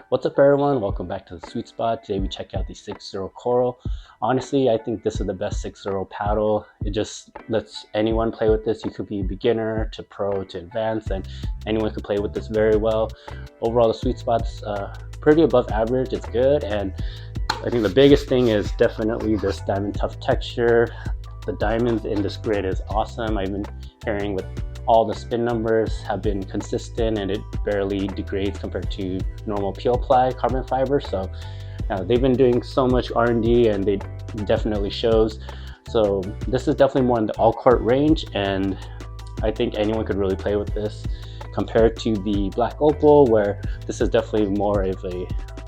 What's up everyone, welcome back to the Sweet Spot. Today we check out the SixZero Coral. Honestly, I think this is the best SixZero paddle. It just lets anyone play with this. You could be beginner to pro to advanced, and anyone could play with this very well. Overall, the Sweet Spot's pretty above average. It's good, and I think the biggest thing is definitely this diamond tough texture. The diamonds in this grid is awesome. I've been hearing with all the spin numbers have been consistent, and it barely degrades compared to normal peel ply carbon fiber. So they've been doing so much R&D, and they definitely shows. So this is definitely more in the all court range, and I think anyone could really play with this compared to the Black Opal, where this is definitely more of a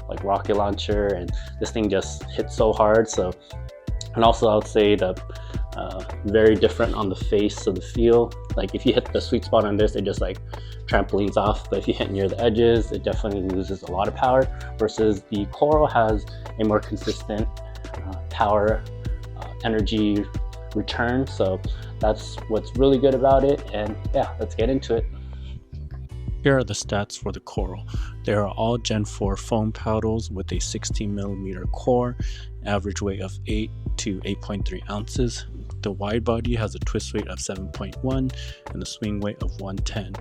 like rocket launcher, and this thing just hits so hard. So, and also I would say the very different on the face, so the feel, like if you hit the sweet spot on this, it just like trampolines off, but if you hit near the edges, it definitely loses a lot of power, versus the Coral has a more consistent power energy return. So that's what's really good about it, and yeah, let's get into it. Here are the stats for the Coral. They are all Gen 4 foam paddles with a 16mm core, average weight of 8 to 8.3 ounces. The wide body has a twist weight of 7.1 and a swing weight of 110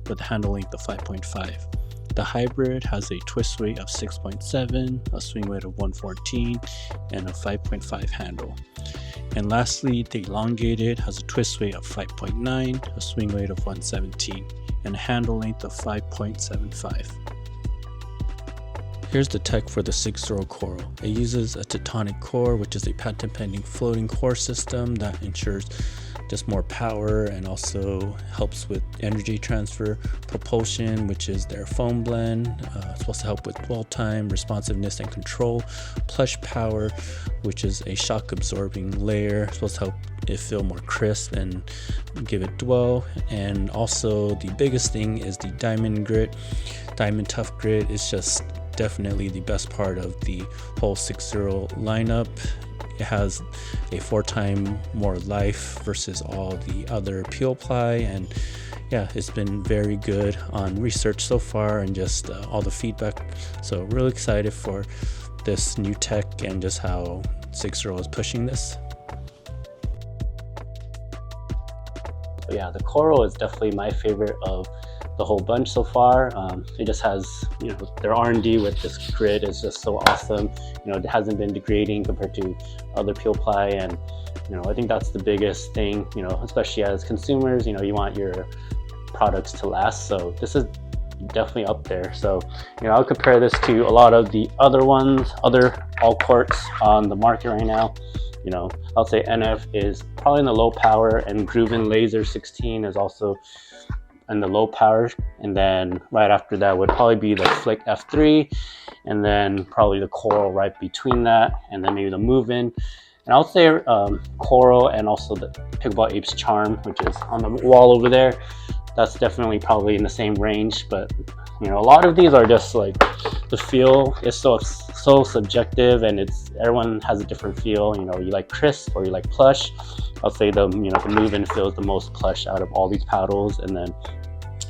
with a handle length of 5.5. The hybrid has a twist weight of 6.7, a swing weight of 114, and a 5.5 handle. And lastly, the elongated has a twist weight of 5.9, a swing weight of 117, and a handle length of 5.75. Here's the tech for the SixZero Coral. It uses a tectonic core, which is a patent pending floating core system that ensures just more power and also helps with energy transfer. Propulsion, which is their foam blend, it's supposed to help with dwell time, responsiveness, and control. Plush power, which is a shock absorbing layer, it's supposed to help it feel more crisp and give it dwell. And also the biggest thing is the diamond grit. Diamond tough grit is just definitely the best part of the whole SixZero lineup. It has a 4x more life versus all the other peel ply, and yeah, it's been very good on research so far and just all the feedback. So really excited for this new tech and just how SixZero is pushing this. Yeah, the Coral is definitely my favorite of the whole bunch so far. It just has, their R&D with this grid is just so awesome. It hasn't been degrading compared to other peel ply, and I think that's the biggest thing, especially as consumers, you want your products to last. So this is definitely up there. So I'll compare this to a lot of the other ones, other all courts on the market right now. I'll say NF is probably in the low power, and GRUVN Laser 16 is also in the low power, and then right after that would probably be the Flick F3, and then probably the Coral right between that, and then maybe the Move-In. And I'll say Coral and also the Pickleball Apes Charm, which is on the wall over there, that's definitely probably in the same range. But a lot of these are just like, the feel is so subjective, and everyone has a different feel. You like crisp or you like plush. I'll say the Move-In feels the most plush out of all these paddles, and then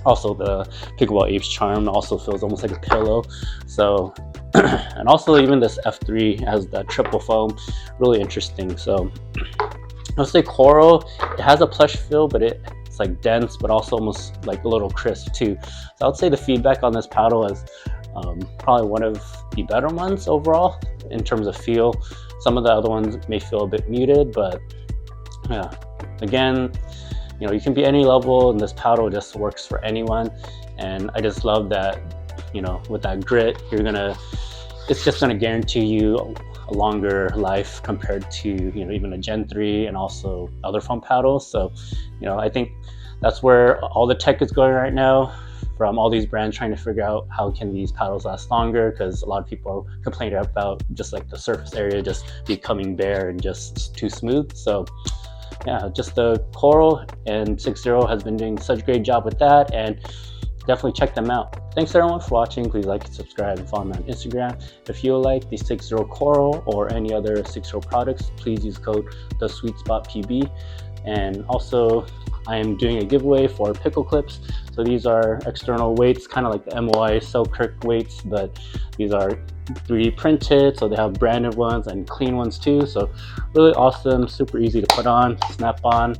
also the Pickleball Apes Charm also feels almost like a pillow. So and also even this F3 has that triple foam, really interesting. So I'll say Coral, it has a plush feel, but it's like dense, but also almost like a little crisp too. So I would say the feedback on this paddle is probably one of the better ones overall in terms of feel. Some of the other ones may feel a bit muted, but yeah, again, you can be any level, and this paddle just works for anyone. And I just love that, with that grit, it's just gonna guarantee you a longer life compared to even a Gen 3 and also other foam paddles. So I think that's where all the tech is going right now, from all these brands trying to figure out how can these paddles last longer, because a lot of people complain about just like the surface area just becoming bare and just too smooth. So yeah, just the Coral and SixZero has been doing such a great job with that, and definitely check them out. Thanks everyone for watching. Please like and subscribe and follow me on Instagram. If you like the SixZero Coral or any other SixZero products, please use code THESWEETSPOTPB. And also I am doing a giveaway for pickle clips. So these are external weights, kind of like the MOI Selkirk weights, but these are 3D printed, so they have branded ones and clean ones too. So really awesome, super easy to put on, snap on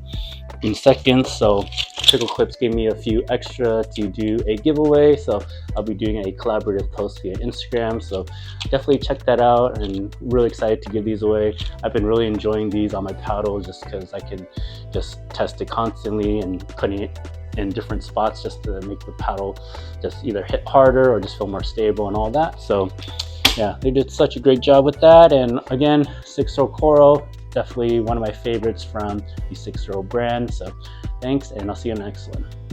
in seconds. So Pickle Clips gave me a few extra to do a giveaway, so I'll be doing a collaborative post via Instagram, so definitely check that out, and really excited to give these away. I've been really enjoying these on my paddle just because I can just test it constantly and putting it in different spots just to make the paddle just either hit harder or just feel more stable and all that. So yeah, they did such a great job with that. And again, SixZero Coral, definitely one of my favorites from the SixZero brand. So thanks, and I'll see you in the next one.